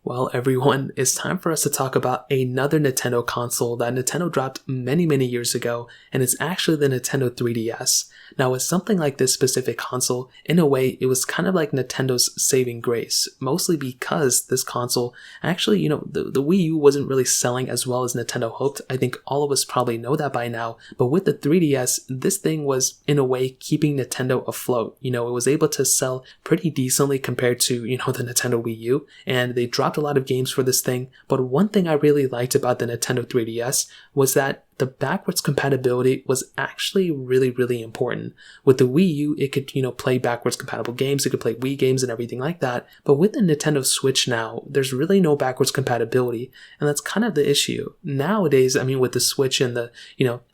Well, everyone, it's time for us to talk about another Nintendo console that Nintendo dropped many years ago, and it's actually the Nintendo 3DS. Now, with something like this specific console, in a way, it was kind of like Nintendo's saving grace, mostly because this console actually, the Wii U wasn't really selling as well as Nintendo hoped. I think all of us probably know that by now, but with the 3DS, this thing was, in a way, keeping Nintendo afloat. It was able to sell pretty decently compared to, the Nintendo Wii U, and they dropped a lot of games for this thing. But one thing I really liked about the Nintendo 3DS was that the backwards compatibility was actually really important. With the Wii U, it could, play backwards compatible games, it could play Wii games and everything like that. But with the Nintendo Switch now, there's really no backwards compatibility, and that's kind of the issue. Nowadays, with the Switch and the,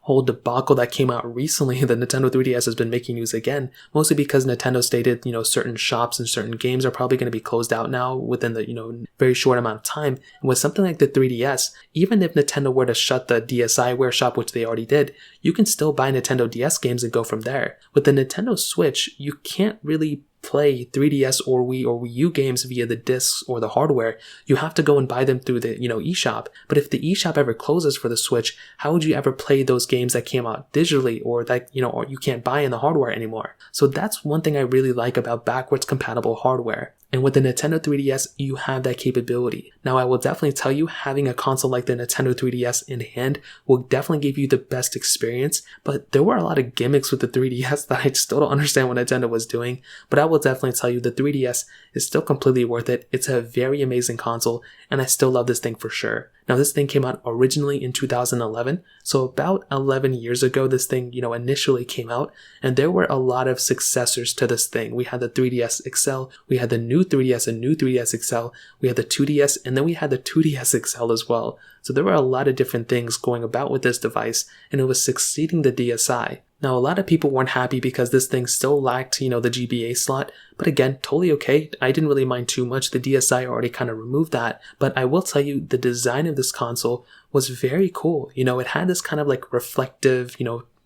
whole debacle that came out recently, the Nintendo 3DS has been making news again, mostly because Nintendo stated, certain shops and certain games are probably going to be closed out now within the, very short amount of time. And with something like the 3DS, even if Nintendo were to shut the DSiWare shop, which they already did, you can still buy Nintendo DS games and go from there. With the Nintendo Switch, you can't really play 3DS or Wii or Wii U games via the discs or the hardware. You have to go and buy them through the, eShop. But if the eShop ever closes for the Switch, how would you ever play those games that came out digitally or that, or you can't buy in the hardware anymore? So that's one thing I really like about backwards compatible hardware. And with the Nintendo 3DS, you have that capability. Now, I will definitely tell you, having a console like the Nintendo 3DS in hand will definitely give you the best experience, but there were a lot of gimmicks with the 3DS that I still don't understand what Nintendo was doing, but I will definitely tell you the 3DS is still completely worth it. It's a very amazing console, and I still love this thing for sure. Now, this thing came out originally in 2011, so about 11 years ago, this thing, initially came out, and there were a lot of successors to this thing. We had the 3DS XL, we had the new 3DS and new 3DS XL, we had the 2DS, and then we had the 2DS XL as well. So there were a lot of different things going about with this device, and it was succeeding the DSi. Now, a lot of people weren't happy because this thing still lacked, the GBA slot, but again, totally okay. I didn't really mind too much. The DSi already kind of removed that, but I will tell you, the design of this console was very cool. It had this kind of like reflective,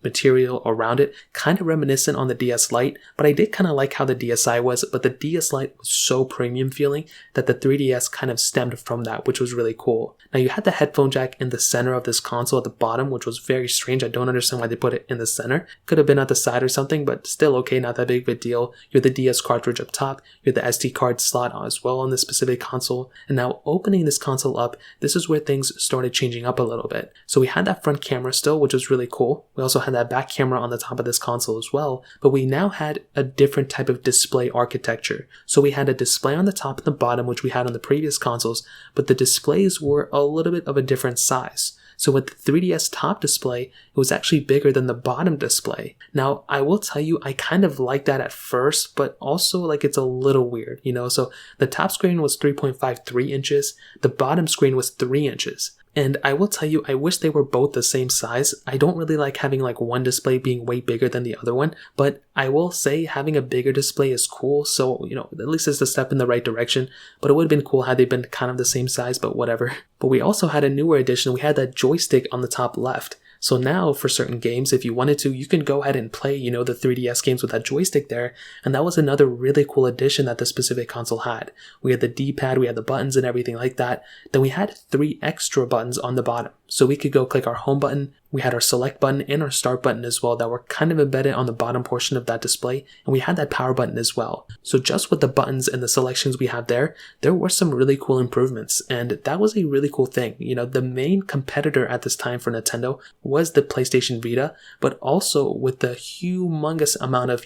material around it, kind of reminiscent on the DS Lite, but I did kind of like how the DSi was, but the DS Lite was so premium feeling that the 3DS kind of stemmed from that, which was really cool. Now, you had the headphone jack in the center of this console at the bottom, which was very strange. I don't understand why they put it in the center. Could have been at the side or something, but still okay, not that big of a deal. You had the DS cartridge up top, you had the SD card slot as well on this specific console, and now opening this console up, this is where things started changing up a little bit. So we had that front camera still, which was really cool. We also had that back camera on the top of this console as well, but we now had a different type of display architecture. So we had a display on the top and the bottom, which we had on the previous consoles, but the displays were a little bit of a different size. So with the 3DS top display, it was actually bigger than the bottom display. Now, I will tell you, I kind of like that at first, but also like it's a little weird, So the top screen was 3.53 inches, the bottom screen was 3 inches. And I will tell you, I wish they were both the same size. I don't really like having like one display being way bigger than the other one, but I will say having a bigger display is cool. So, at least it's a step in the right direction, but it would have been cool had they been kind of the same size, but whatever. But we also had a newer addition. We had that joystick on the top left. So now for certain games, if you wanted to, you can go ahead and play, the 3DS games with that joystick there. And that was another really cool addition that the specific console had. We had the D-pad, we had the buttons and everything like that. Then we had 3 extra buttons on the bottom. So we could go click our home button, we had our select button and our start button as well that were kind of embedded on the bottom portion of that display, and we had that power button as well. So just with the buttons and the selections we have there were some really cool improvements, and that was a really cool thing. The main competitor at this time for Nintendo was the PlayStation Vita, but also with the humongous amount of,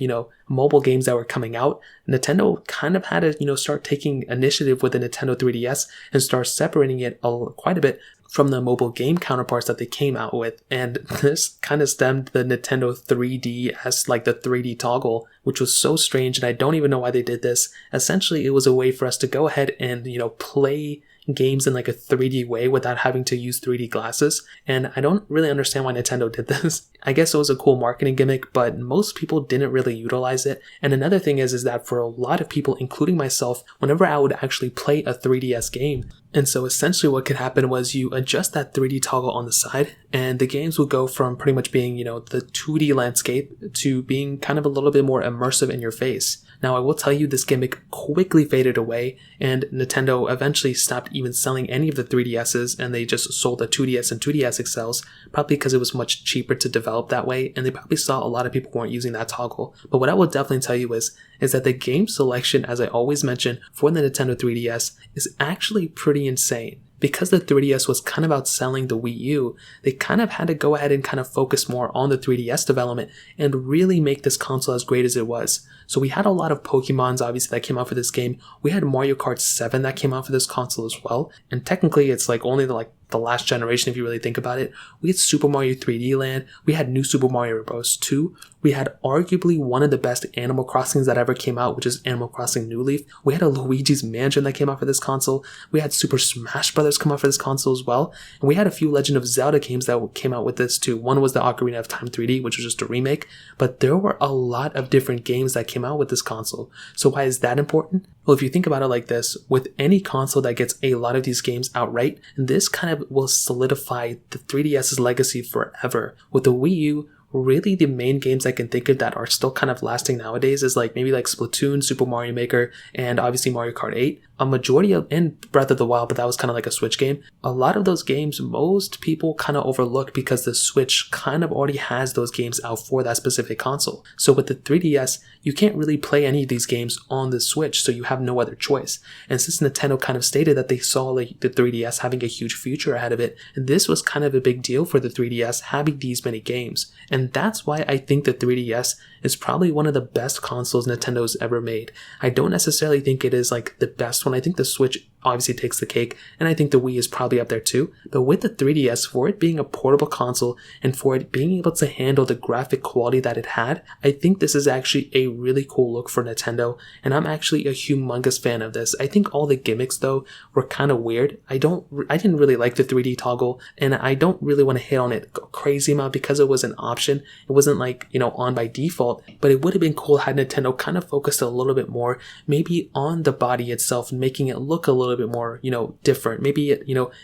mobile games that were coming out, Nintendo kind of had to, start taking initiative with the Nintendo 3DS and start separating it quite a bit from the mobile game counterparts that they came out with. And this kind of stemmed the Nintendo 3DS, like the 3D toggle, which was so strange, and I don't even know why they did this. Essentially, it was a way for us to go ahead and, play games in like a 3D way without having to use 3D glasses, and I don't really understand why Nintendo did this. I guess it was a cool marketing gimmick, but most people didn't really utilize it. And another thing is that for a lot of people, including myself, whenever I would actually play a 3DS game, and so essentially what could happen was you adjust that 3D toggle on the side, and the games would go from pretty much being, the 2D landscape to being kind of a little bit more immersive in your face. Now, I will tell you this gimmick quickly faded away, and Nintendo eventually stopped even selling any of the 3DSs, and they just sold the 2DS and 2DS XLs, probably because it was much cheaper to develop that way, and they probably saw a lot of people weren't using that toggle. But what I will definitely tell you is that the game selection, as I always mention, for the Nintendo 3DS is actually pretty insane. Because the 3DS was kind of outselling the Wii U, they kind of had to go ahead and kind of focus more on the 3DS development and really make this console as great as it was. So we had a lot of Pokemons, obviously, that came out for this game. We had Mario Kart 7 that came out for this console as well. And technically, it's like only the last generation if you really think about it. We had Super Mario 3D Land. We had New Super Mario Bros. 2. We had arguably one of the best Animal Crossings that ever came out, which is Animal Crossing New Leaf. We had a Luigi's Mansion that came out for this console. We had Super Smash Bros. Come out for this console as well. And we had a few Legend of Zelda games that came out with this too. One was the Ocarina of Time 3D, which was just a remake. But there were a lot of different games that came out with this console. So why is that important? Well, if you think about it like this, with any console that gets a lot of these games outright, this kind of will solidify the 3DS's legacy forever. With the Wii U, really the main games I can think of that are still kind of lasting nowadays is maybe Splatoon, Super Mario Maker, and obviously Mario Kart 8. A majority of, and Breath of the Wild, but that was kind of like a Switch game. A lot of those games, most people kind of overlook because the Switch kind of already has those games out for that specific console. So with the 3DS, you can't really play any of these games on the Switch, so you have no other choice. And since Nintendo kind of stated that they saw the 3DS having a huge future ahead of it, this was kind of a big deal for the 3DS having these many games. And that's why I think the 3DS is probably one of the best consoles Nintendo's ever made. I don't necessarily think it is the best one. I think the Switch obviously takes the cake, and I think the Wii is probably up there too. But with the 3DS, for it being a portable console and for it being able to handle the graphic quality that it had, I think this is actually a really cool look for Nintendo, and I'm actually a humongous fan of this. I think all the gimmicks though were kind of weird. I didn't really like the 3D toggle, and I don't really want to hit on it a crazy amount because it was an option. It wasn't on by default, but it would have been cool had Nintendo kind of focused a little bit more maybe on the body itself and making it look a little bit more, different. Maybe,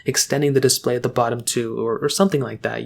extending the display at the bottom too, or something like that,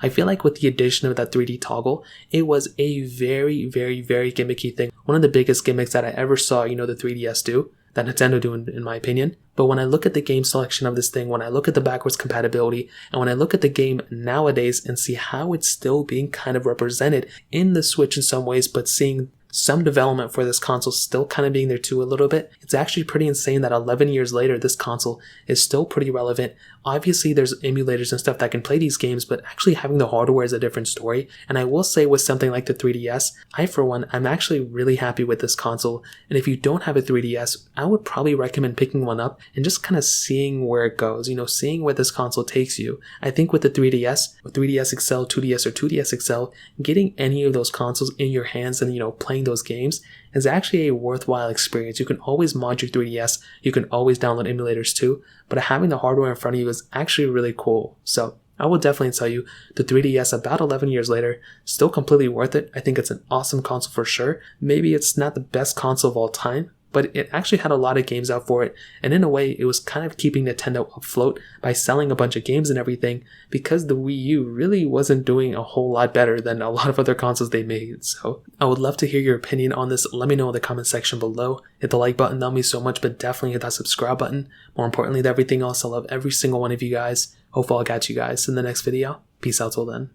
I feel like with the addition of that 3D toggle, it was a very, very, very gimmicky thing. One of the biggest gimmicks that I ever saw, the 3DS do, that Nintendo do in my opinion. But when I look at the game selection of this thing, when I look at the backwards compatibility, and when I look at the game nowadays and see how it's still being kind of represented in the Switch in some ways, but seeing some development for this console still kind of being there too a little bit, it's actually pretty insane that 11 years later, this console is still pretty relevant. Obviously, there's emulators and stuff that can play these games, but actually having the hardware is a different story. And I will say with something like the 3DS, for one, I'm actually really happy with this console. And if you don't have a 3DS, I would probably recommend picking one up and just kind of seeing where it goes, seeing where this console takes you. I think with the 3DS, or 3DS XL, 2DS, or 2DS XL, getting any of those consoles in your hands and, playing those games is actually a worthwhile experience. You can always mod your 3DS, you can always download emulators too, but having the hardware in front of you is actually really cool. So I will definitely tell you the 3DS about 11 years later, still completely worth it. I think it's an awesome console for sure. Maybe it's not the best console of all time, but it actually had a lot of games out for it, and in a way it was kind of keeping Nintendo afloat by selling a bunch of games and everything, because the Wii U really wasn't doing a whole lot better than a lot of other consoles they made. So I would love to hear your opinion on this. Let me know in the comment section below. Hit the like button, that means so much, but definitely hit that subscribe button. More importantly than everything else, I love every single one of you guys. Hopefully I'll catch you guys in the next video. Peace out till then.